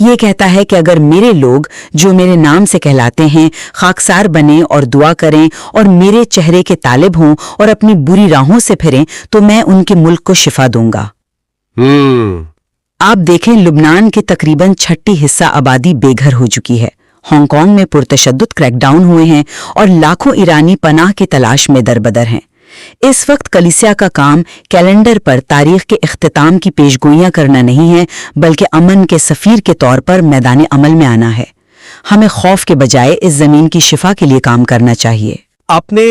یہ کہتا ہے کہ اگر میرے لوگ جو میرے نام سے کہلاتے ہیں خاکسار بنیں اور دعا کریں اور میرے چہرے کے طالب ہوں اور اپنی بری راہوں سے پھریں تو میں ان کے ملک کو شفا دوں گا۔ آپ دیکھیں لبنان کے تقریباً 6 حصہ آبادی بے گھر ہو چکی ہے۔ ہانگ کانگ میں پرتشدد کریک ڈاؤن ہوئے ہیں اور لاکھوں ایرانی پناہ کی تلاش میں دربدر ہیں۔ اس وقت کلیسیا کا کام کیلنڈر پر تاریخ کے اختتام کی پیشگوئیاں کرنا نہیں ہے، بلکہ امن کے سفیر کے طور پر میدان عمل میں آنا ہے۔ ہمیں خوف کے بجائے اس زمین کی شفا کے لیے کام کرنا چاہیے۔ آپ نے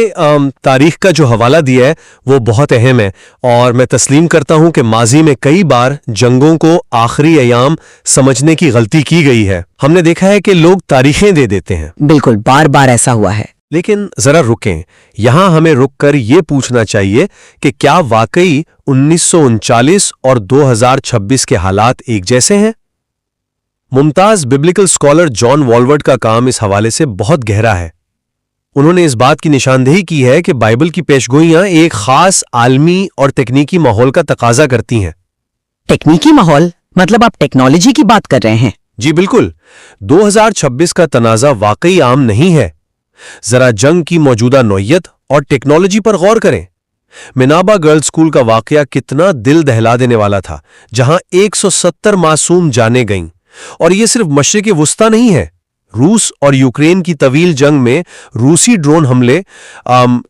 تاریخ کا جو حوالہ دیا ہے وہ بہت اہم ہے، اور میں تسلیم کرتا ہوں کہ ماضی میں کئی بار جنگوں کو آخری ایام سمجھنے کی غلطی کی گئی ہے۔ ہم نے دیکھا ہے کہ لوگ تاریخیں دے دیتے ہیں۔ بالکل، بار بار ایسا ہوا ہے۔ لیکن ذرا رکیں، یہاں ہمیں رک کر یہ پوچھنا چاہیے کہ کیا واقعی 1939 اور 2026 کے حالات ایک جیسے ہیں؟ ممتاز ببلیکل اسکالر جان والورڈ کا کام اس حوالے سے بہت گہرا ہے۔ انہوں نے اس بات کی نشاندہی کی ہے کہ بائبل کی پیشگوئیاں ایک خاص عالمی اور تکنیکی ماحول کا تقاضا کرتی ہیں۔ ٹیکنیکی ماحول مطلب آپ ٹیکنالوجی کی بات کر رہے ہیں؟ جی بالکل، 2026 کا تنازع واقعی عام نہیں ہے۔ ذرا جنگ کی موجودہ نوعیت اور ٹیکنالوجی پر غور کریں۔ منابا گرلز اسکول کا واقعہ کتنا دل دہلا دینے والا تھا، جہاں 170 معصوم جانیں گئیں، اور یہ صرف مشرق وسطی نہیں ہے۔ روس اور یوکرین کی طویل جنگ میں روسی ڈرون حملے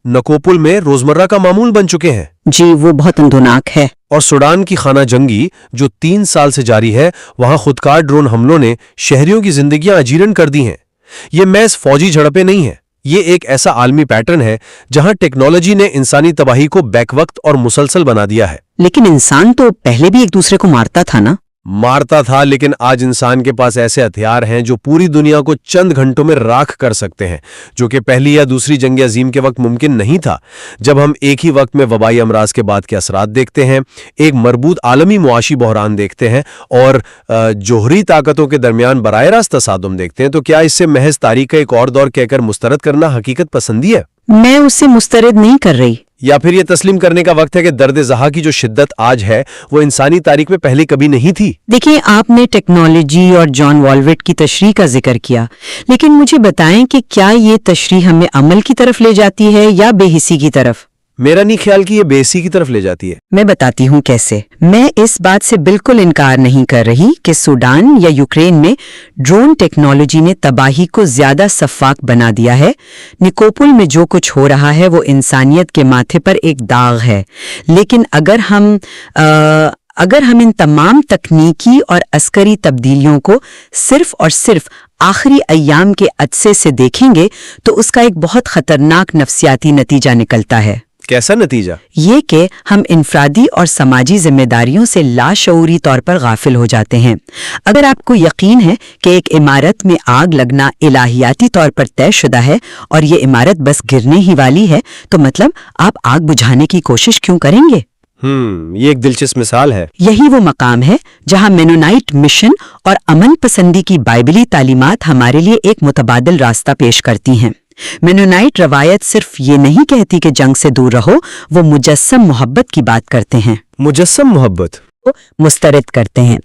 نکوپل میں روزمرہ کا معمول بن چکے ہیں۔ جی وہ بہت اندوناک ہے۔ اور سوڈان کی خانہ جنگی جو 3 سال سے جاری ہے، وہاں خودکار ڈرون حملوں نے شہریوں کی زندگیاں اجیرن کر دی ہیں۔ یہ محض فوجی جھڑپیں نہیں ہیں، یہ ایک ایسا عالمی پیٹرن ہے جہاں ٹیکنالوجی نے انسانی تباہی کو بیک وقت اور مسلسل بنا دیا ہے۔ لیکن انسان تو پہلے بھی ایک دوسرے کو مارتا تھا نا؟ مارتا تھا، لیکن آج انسان کے پاس ایسے ہتھیار ہیں جو پوری دنیا کو چند گھنٹوں میں راکھ کر سکتے ہیں، جو کہ پہلی یا دوسری جنگ عظیم کے وقت ممکن نہیں تھا۔ جب ہم ایک ہی وقت میں وبائی امراض کے بعد کے اثرات دیکھتے ہیں، ایک مربوط عالمی معاشی بحران دیکھتے ہیں، اور جوہری طاقتوں کے درمیان براہ راست تصادم دیکھتے ہیں، تو کیا اس سے محض تاریخ کا ایک اور دور کہہ کر مسترد کرنا حقیقت پسندی ہے؟ میں اس سے مسترد نہیں کر رہی۔ یا پھر یہ تسلیم کرنے کا وقت ہے کہ درد زہا کی جو شدت آج ہے وہ انسانی تاریخ میں پہلے کبھی نہیں تھی؟ دیکھیں، آپ نے ٹیکنالوجی اور جان والورڈ کی تشریح کا ذکر کیا، لیکن مجھے بتائیں کہ کیا یہ تشریح ہمیں عمل کی طرف لے جاتی ہے یا بے حسی کی طرف؟ میرا نہیں خیال کہ یہ بے حسی کی طرف لے جاتی ہے۔ میں بتاتی ہوں کیسے۔ میں اس بات سے بالکل انکار نہیں کر رہی کہ سوڈان یا یوکرین میں ڈرون ٹیکنالوجی نے تباہی کو زیادہ سفاک بنا دیا ہے۔ نکوپل میں جو کچھ ہو رہا ہے وہ انسانیت کے ماتھے پر ایک داغ ہے، لیکن اگر ہم ان تمام تکنیکی اور عسکری تبدیلیوں کو صرف اور صرف آخری ایام کے عدسے سے دیکھیں گے تو اس کا ایک بہت خطرناک نفسیاتی نتیجہ نکلتا ہے۔ کیسا نتیجہ؟ یہ کہ ہم انفرادی اور سماجی ذمہ داریوں سے لاشعوری طور پر غافل ہو جاتے ہیں۔ اگر آپ کو یقین ہے کہ ایک عمارت میں آگ لگنا الہیاتی طور پر طے شدہ ہے اور یہ عمارت بس گرنے ہی والی ہے، تو مطلب آپ آگ بجھانے کی کوشش کیوں کریں گے؟ یہ ایک دلچسپ مثال ہے۔ یہی وہ مقام ہے جہاں مینونائٹ مشن اور امن پسندی کی بائبلی تعلیمات ہمارے لیے ایک متبادل راستہ پیش کرتی ہیں۔ مینونائٹ روایت صرف یہ نہیں کہتی کہ جنگ سے دور رہو، وہ مجسم محبت کی بات کرتے ہیں۔ مجسم محبت مسترد کرتے ہیں۔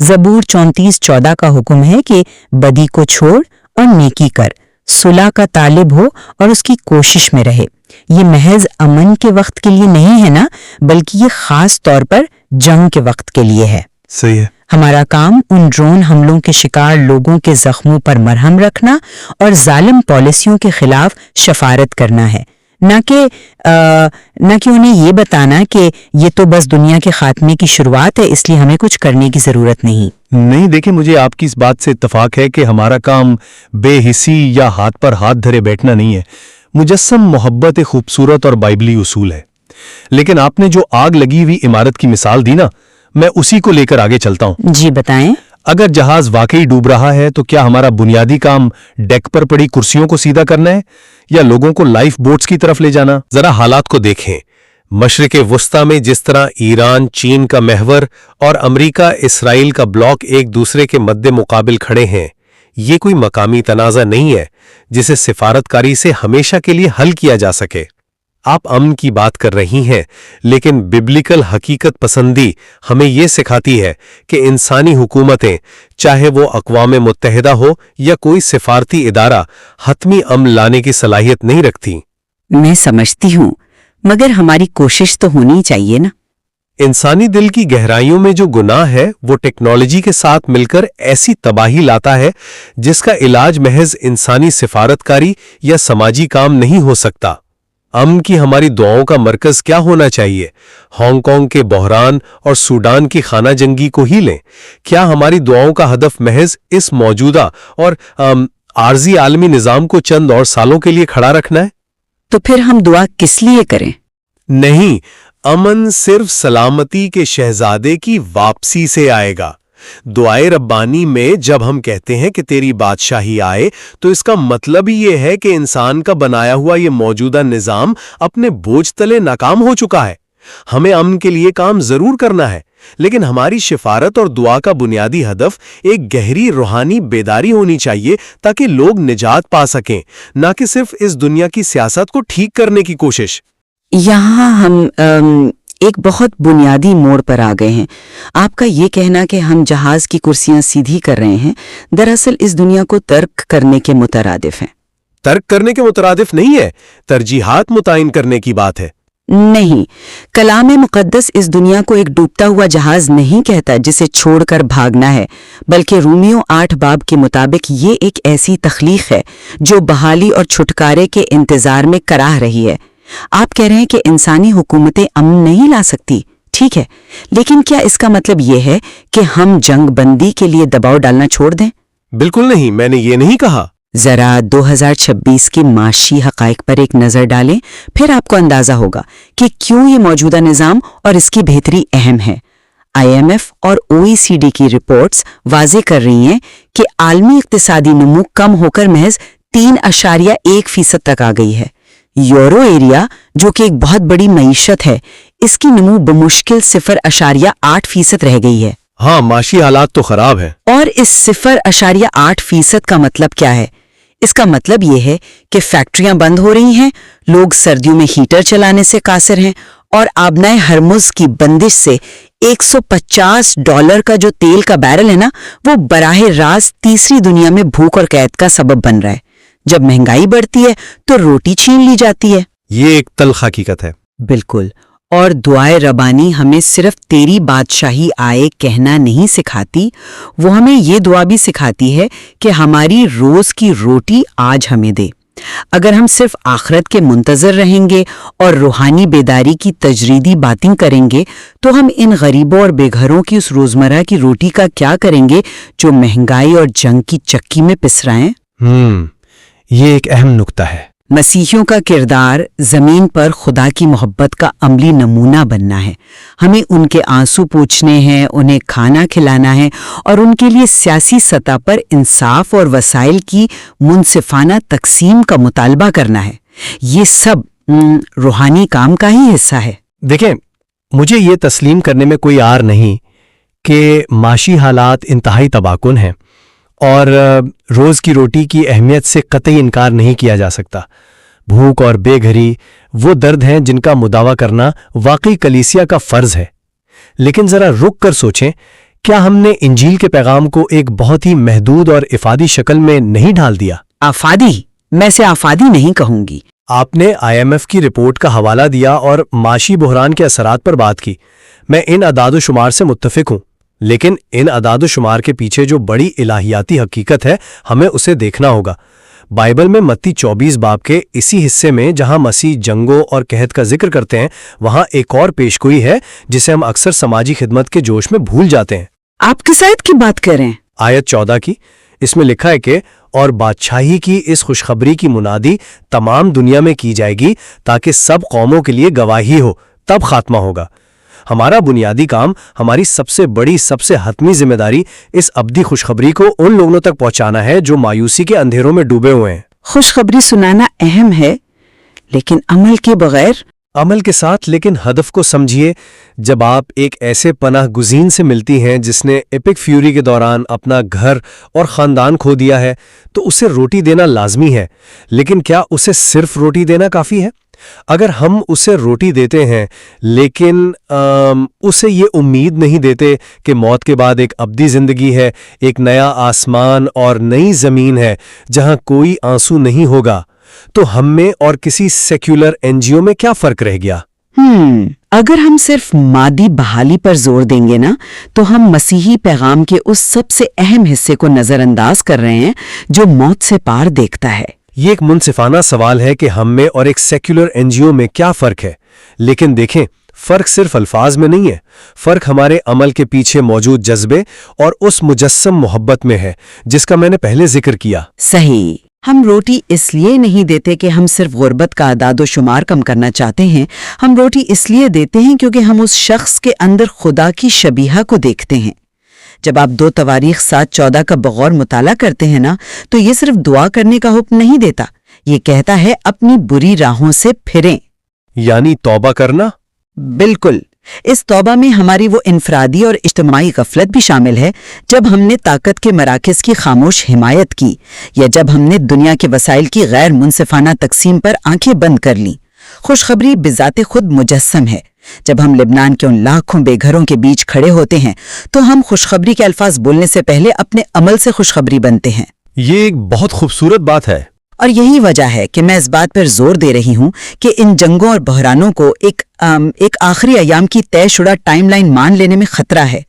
زبور 34:14 کا حکم ہے کہ بدی کو چھوڑ اور نیکی کر، صلح کا طالب ہو اور اس کی کوشش میں رہے۔ یہ محض امن کے وقت کے لیے نہیں ہے نا، بلکہ یہ خاص طور پر جنگ کے وقت کے لیے ہے۔ صحیح ہے۔ ہمارا کام ان ڈرون حملوں کے شکار لوگوں کے زخموں پر مرہم رکھنا اور ظالم پالیسیوں کے خلاف شفارت کرنا ہے، نہ کہ انہیں یہ بتانا کہ یہ تو بس دنیا کے خاتمے کی شروعات ہے، اس لیے ہمیں کچھ کرنے کی ضرورت نہیں۔ دیکھیں، مجھے آپ کی اس بات سے اتفاق ہے کہ ہمارا کام بے حسی یا ہاتھ پر ہاتھ دھرے بیٹھنا نہیں ہے۔ مجسم محبت ایک خوبصورت اور بائبلی اصول ہے، لیکن آپ نے جو آگ لگی ہوئی عمارت کی مثال دی نا، میں اسی کو لے کر آگے چلتا ہوں۔ جی بتائیں۔ اگر جہاز واقعی ڈوب رہا ہے تو کیا ہمارا بنیادی کام ڈیک پر پڑی کرسیوں کو سیدھا کرنا ہے یا لوگوں کو لائف بوٹس کی طرف لے جانا؟ ذرا حالات کو دیکھیں۔ مشرق وسطی میں جس طرح ایران چین کا محور اور امریکہ اسرائیل کا بلاک ایک دوسرے کے مد مقابل کھڑے ہیں، یہ کوئی مقامی تنازع نہیں ہے جسے سفارتکاری سے ہمیشہ کے لیے حل کیا جا سکے۔ آپ امن کی بات کر رہی ہیں، لیکن ببلیکل حقیقت پسندی ہمیں یہ سکھاتی ہے کہ انسانی حکومتیں، چاہے وہ اقوام متحدہ ہو یا کوئی سفارتی ادارہ، حتمی امن لانے کی صلاحیت نہیں رکھتی۔ میں سمجھتی ہوں، مگر ہماری کوشش تو ہونی چاہیے نا۔ انسانی دل کی گہرائیوں میں جو گناہ ہے وہ ٹیکنالوجی کے ساتھ مل کر ایسی تباہی لاتا ہے جس کا علاج محض انسانی سفارتکاری یا سماجی کام نہیں ہو سکتا۔ امن کی ہماری دعاؤں کا مرکز کیا ہونا چاہیے؟ ہانگ کانگ کے بحران اور سوڈان کی خانہ جنگی کو ہی لیں۔ کیا ہماری دعاؤں کا ہدف محض اس موجودہ اور عارضی عالمی نظام کو چند اور سالوں کے لیے کھڑا رکھنا ہے؟ تو پھر ہم دعا کس لیے کریں؟ نہیں، امن صرف سلامتی کے شہزادے کی واپسی سے آئے گا۔ دعائے ربانی میں جب ہم کہتے ہیں کہ تیری بادشاہی آئے، تو اس کا مطلب ہی یہ ہے کہ انسان کا بنایا ہوا یہ موجودہ نظام اپنے بوجھ تلے ناکام ہو چکا ہے۔ ہمیں امن کے لیے کام ضرور کرنا ہے، لیکن ہماری شفارت اور دعا کا بنیادی ہدف ایک گہری روحانی بیداری ہونی چاہیے تاکہ لوگ نجات پا سکیں، نہ کہ صرف اس دنیا کی سیاست کو ٹھیک کرنے کی کوشش۔ یہاں ہم ایک بہت بنیادی موڑ پر آ گئے ہیں۔ آپ کا یہ کہنا کہ ہم جہاز کی کرسیاں سیدھی کر رہے ہیں، دراصل اس دنیا کو ترک کرنے کے مترادف ہیں۔ ترک کرنے کے مترادف نہیں ہے، ترجیحات متعین کرنے کی بات ہے۔ نہیں، کلام مقدس اس دنیا کو ایک ڈوبتا ہوا جہاز نہیں کہتا جسے چھوڑ کر بھاگنا ہے، بلکہ رومیو 8 باب کے مطابق یہ ایک ایسی تخلیق ہے جو بحالی اور چھٹکارے کے انتظار میں کراہ رہی ہے۔ آپ کہہ رہے ہیں کہ انسانی حکومتیں امن نہیں لا سکتی، ٹھیک ہے، لیکن کیا اس کا مطلب یہ ہے کہ ہم جنگ بندی کے لیے دباؤ ڈالنا چھوڑ دیں؟ بالکل نہیں، میں نے یہ نہیں کہا۔ ذرا 2026 کے معاشی حقائق پر ایک نظر ڈالیں، پھر آپ کو اندازہ ہوگا کہ کیوں یہ موجودہ نظام اور اس کی بہتری اہم ہے۔ IMF اور OECD کی رپورٹس واضح کر رہی ہیں کہ عالمی اقتصادی نمو کم ہو کر محض 3.1% تک آ گئی ہے۔ یورو ایریا، جو کہ ایک بہت بڑی معیشت ہے، اس کی نمو بمشکل 0.8% رہ گئی ہے۔ ہاں، معاشی حالات تو خراب ہیں۔ اور اس 0.8% کا مطلب کیا ہے؟ اس کا مطلب یہ ہے کہ فیکٹریاں بند ہو رہی ہیں، لوگ سردیوں میں ہیٹر چلانے سے قاصر ہیں، اور آبنائے ہرمز کی بندش سے $150 کا جو تیل کا بیرل ہے نا، وہ براہ راست تیسری دنیا میں بھوک اور قحط کا سبب بن رہا ہے۔ جب مہنگائی بڑھتی ہے تو روٹی چھین لی جاتی ہے۔ یہ ایک تلخ حقیقت ہے۔ بالکل، اور دعائے ربانی ہمیں صرف تیری بادشاہی آئے کہنا نہیں سکھاتی، وہ ہمیں یہ دعا بھی سکھاتی ہے کہ ہماری روز کی روٹی آج ہمیں دے۔ اگر ہم صرف آخرت کے منتظر رہیں گے اور روحانی بیداری کی تجریدی باتیں کریں گے تو ہم ان غریبوں اور بے گھروں کی اس روزمرہ کی روٹی کا کیا کریں گے جو مہنگائی اور جنگ کی چکی میں پس رہے ہیں؟ یہ ایک اہم نکتہ ہے۔ مسیحیوں کا کردار زمین پر خدا کی محبت کا عملی نمونہ بننا ہے۔ ہمیں ان کے آنسو پوچھنے ہیں، انہیں کھانا کھلانا ہے، اور ان کے لیے سیاسی سطح پر انصاف اور وسائل کی منصفانہ تقسیم کا مطالبہ کرنا ہے۔ یہ سب روحانی کام کا ہی حصہ ہے۔ دیکھیں، مجھے یہ تسلیم کرنے میں کوئی عار نہیں کہ معاشی حالات انتہائی تباہ کن ہیں اور روز کی روٹی کی اہمیت سے قطعی انکار نہیں کیا جا سکتا۔ بھوک اور بے گھری وہ درد ہیں جن کا مداوع کرنا واقعی کلیسیا کا فرض ہے، لیکن ذرا رک کر سوچیں، کیا ہم نے انجیل کے پیغام کو ایک بہت ہی محدود اور افادی شکل میں نہیں ڈال دیا؟ آفادی؟ میں اسے آفادی نہیں کہوں گی۔ آپ نے IMF کی رپورٹ کا حوالہ دیا اور معاشی بحران کے اثرات پر بات کی۔ میں ان اعداد و شمار سے متفق ہوں، لیکن ان اعداد و شمار کے پیچھے جو بڑی الہیاتی حقیقت ہے، ہمیں اسے دیکھنا ہوگا۔ بائبل میں متی 24 باب کے اسی حصے میں جہاں مسیح جنگوں اور قحط کا ذکر کرتے ہیں، وہاں ایک اور پیشگوئی ہے جسے ہم اکثر سماجی خدمت کے جوش میں بھول جاتے ہیں۔ آپ کس آیت کی بات کر رہے ہیں؟ آیت 14 کی۔ اس میں لکھا ہے کہ اور بادشاہی کی اس خوشخبری کی منادی تمام دنیا میں کی جائے گی تاکہ سب قوموں کے لیے گواہی ہو، تب خاتمہ ہوگا۔ ہمارا بنیادی کام، ہماری سب سے بڑی، سب سے حتمی ذمہ داری اس ابدی خوشخبری کو ان لوگوں تک پہنچانا ہے جو مایوسی کے اندھیروں میں ڈوبے ہوئے ہیں۔ خوشخبری سنانا اہم ہے، لیکن عمل کے بغیر؟ عمل کے ساتھ، لیکن ہدف کو سمجھیے۔ جب آپ ایک ایسے پناہ گزین سے ملتی ہیں جس نے ایپک فیوری کے دوران اپنا گھر اور خاندان کھو دیا ہے، تو اسے روٹی دینا لازمی ہے، لیکن کیا اسے صرف روٹی دینا کافی ہے؟ اگر ہم اسے روٹی دیتے ہیں لیکن اسے یہ امید نہیں دیتے کہ موت کے بعد ایک ابدی زندگی ہے، ایک نیا آسمان اور نئی زمین ہے جہاں کوئی آنسو نہیں ہوگا، تو ہم میں اور کسی سیکولر NGO میں کیا فرق رہ گیا؟ اگر ہم صرف مادی بحالی پر زور دیں گے نا تو ہم مسیحی پیغام کے اس سب سے اہم حصے کو نظر انداز کر رہے ہیں جو موت سے پار دیکھتا ہے۔ یہ ایک منصفانہ سوال ہے کہ ہم میں اور ایک سیکولر NGO میں کیا فرق ہے، لیکن دیکھیں فرق صرف الفاظ میں نہیں ہے، فرق ہمارے عمل کے پیچھے موجود جذبے اور اس مجسم محبت میں ہے جس کا میں نے پہلے ذکر کیا۔ صحیح، ہم روٹی اس لیے نہیں دیتے کہ ہم صرف غربت کا اعداد و شمار کم کرنا چاہتے ہیں، ہم روٹی اس لیے دیتے ہیں کیونکہ ہم اس شخص کے اندر خدا کی شبیہہ کو دیکھتے ہیں۔ جب آپ 2 تواریخ 7:14 کا بغور مطالعہ کرتے ہیں نا تو یہ صرف دعا کرنے کا حکم نہیں دیتا، یہ کہتا ہے اپنی بری راہوں سے پھریں، یعنی توبہ کرنا۔ بالکل، اس توبہ میں ہماری وہ انفرادی اور اجتماعی غفلت بھی شامل ہے جب ہم نے طاقت کے مراکز کی خاموش حمایت کی یا جب ہم نے دنیا کے وسائل کی غیر منصفانہ تقسیم پر آنکھیں بند کر لیں۔ خوشخبری بذات خود مجسم ہے۔ جب ہم لبنان کے ان لاکھوں بے گھروں کے بیچ کھڑے ہوتے ہیں تو ہم خوشخبری کے الفاظ بولنے سے پہلے اپنے عمل سے خوشخبری بنتے ہیں۔ یہ ایک بہت خوبصورت بات ہے، اور یہی وجہ ہے کہ میں اس بات پر زور دے رہی ہوں کہ ان جنگوں اور بحرانوں کو ایک آخری ایام کی طے شدہ ٹائم لائن مان لینے میں خطرہ ہے۔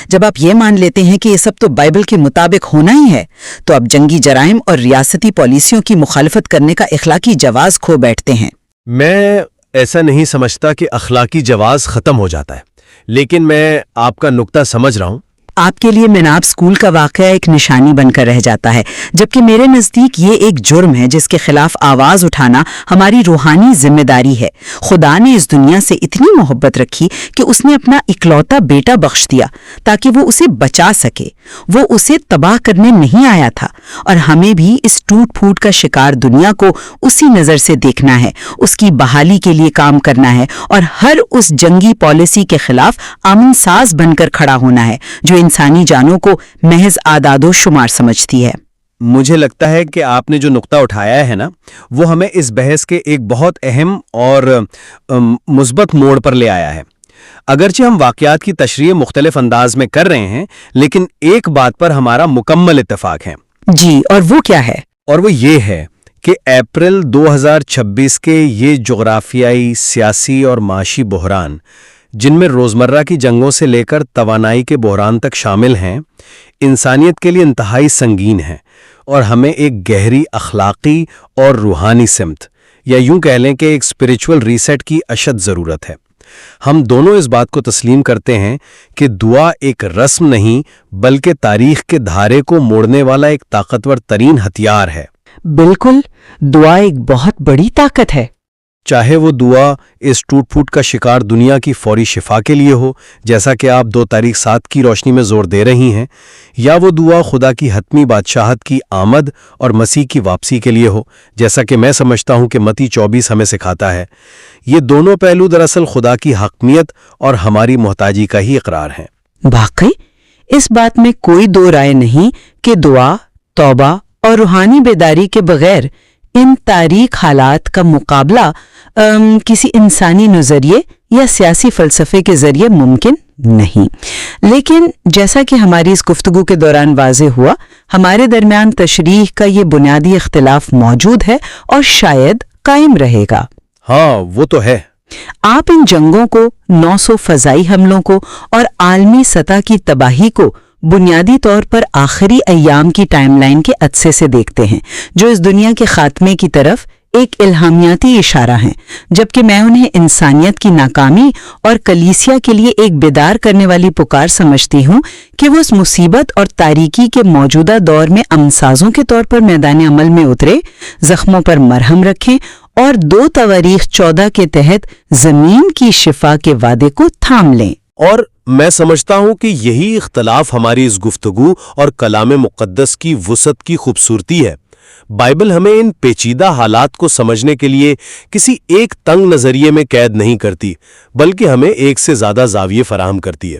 جب آپ یہ مان لیتے ہیں کہ یہ سب تو بائبل کے مطابق ہونا ہی ہے تو آپ جنگی جرائم اور ریاستی پالیسیوں کی مخالفت کرنے کا اخلاقی جواز کھو بیٹھتے ہیں۔ میں ایسا نہیں سمجھتا کہ اخلاقی جواز ختم ہو جاتا ہے، لیکن میں آپ کا نقطہ سمجھ رہا ہوں۔ آپ کے لیے مناب اسکول کا واقعہ ایک نشانی بن کر رہ جاتا ہے، جبکہ میرے نزدیک یہ ایک جرم ہے جس کے خلاف آواز اٹھانا ہماری روحانی ذمہ داری ہے۔ خدا نے اس دنیا سے اتنی محبت رکھی کہ اس نے اپنا اکلوتا بیٹا بخش دیا تاکہ وہ اسے بچا سکے۔ وہ اسے تباہ کرنے نہیں آیا تھا، اور ہمیں بھی اس ٹوٹ پھوٹ کا شکار دنیا کو اسی نظر سے دیکھنا ہے، اس کی بحالی کے لیے کام کرنا ہے اور ہر اس جنگی پالیسی کے خلاف امن ساز بن کر کھڑا ہونا ہے جو انسانی جانوں کو محض اعداد و شمار سمجھتی ہے۔ مجھے لگتا ہے کہ آپ نے جو نقطہ اٹھایا ہے نا وہ ہمیں اس بحث کے ایک بہت اہم اور مثبت موڑ پر لے آیا ہے۔ اگرچہ ہم واقعات کی تشریح مختلف انداز میں کر رہے ہیں، لیکن ایک بات پر ہمارا مکمل اتفاق ہے۔ جی، اور وہ کیا ہے؟ اور وہ یہ ہے کہ اپریل 2026 کے یہ جغرافیائی، سیاسی اور معاشی بحران، جن میں روزمرہ کی جنگوں سے لے کر توانائی کے بحران تک شامل ہیں، انسانیت کے لیے انتہائی سنگین ہیں اور ہمیں ایک گہری اخلاقی اور روحانی سمت، یا یوں کہہ لیں کہ ایک اسپریچول ریسیٹ کی اشد ضرورت ہے۔ ہم دونوں اس بات کو تسلیم کرتے ہیں کہ دعا ایک رسم نہیں بلکہ تاریخ کے دھارے کو موڑنے والا ایک طاقتور ترین ہتھیار ہے۔ بالکل، دعا ایک بہت بڑی طاقت ہے۔ چاہے وہ دعا اس ٹوٹ پھوٹ کا شکار دنیا کی فوری شفا کے لیے ہو، جیسا کہ آپ 2 تاریخ 7 کی روشنی میں زور دے رہی ہیں، یا وہ دعا خدا کی حتمی بادشاہت کی آمد اور مسیح کی واپسی کے لیے ہو، جیسا کہ میں سمجھتا ہوں کہ متی 24 ہمیں سکھاتا ہے۔ یہ دونوں پہلو دراصل خدا کی حاکمیت اور ہماری محتاجی کا ہی اقرار ہیں۔ واقعی اس بات میں کوئی دو رائے نہیں کہ دعا، توبہ اور روحانی بیداری کے بغیر ان تاریک حالات کا مقابلہ کسی انسانی نظریے یا سیاسی فلسفے کے ذریعے ممکن نہیں۔ لیکن جیسا کہ ہماری اس گفتگو کے دوران واضح ہوا، ہمارے درمیان تشریح کا یہ بنیادی اختلاف موجود ہے اور شاید قائم رہے گا۔ ہاں، وہ تو ہے۔ آپ ان جنگوں کو، 900 فضائی حملوں کو اور عالمی سطح کی تباہی کو بنیادی طور پر آخری ایام کی ٹائم لائن کے عدسے سے دیکھتے ہیں، جو اس دنیا کے خاتمے کی طرف ایک الہامیاتی اشارہ ہیں، جبکہ میں انہیں انسانیت کی ناکامی اور کلیسیا کے لیے ایک بیدار کرنے والی پکار سمجھتی ہوں کہ وہ اس مصیبت اور تاریکی کے موجودہ دور میں امنسازوں کے طور پر میدان عمل میں اترے، زخموں پر مرہم رکھیں اور 2 تواریخ 14 کے تحت زمین کی شفا کے وعدے کو تھام لیں۔ اور میں سمجھتا ہوں کہ یہی اختلاف ہماری اس گفتگو اور کلام مقدس کی وسعت کی خوبصورتی ہے۔ بائبل ہمیں ان پیچیدہ حالات کو سمجھنے کے لیے کسی ایک تنگ نظریے میں قید نہیں کرتی، بلکہ ہمیں ایک سے زیادہ زاویے فراہم کرتی ہے۔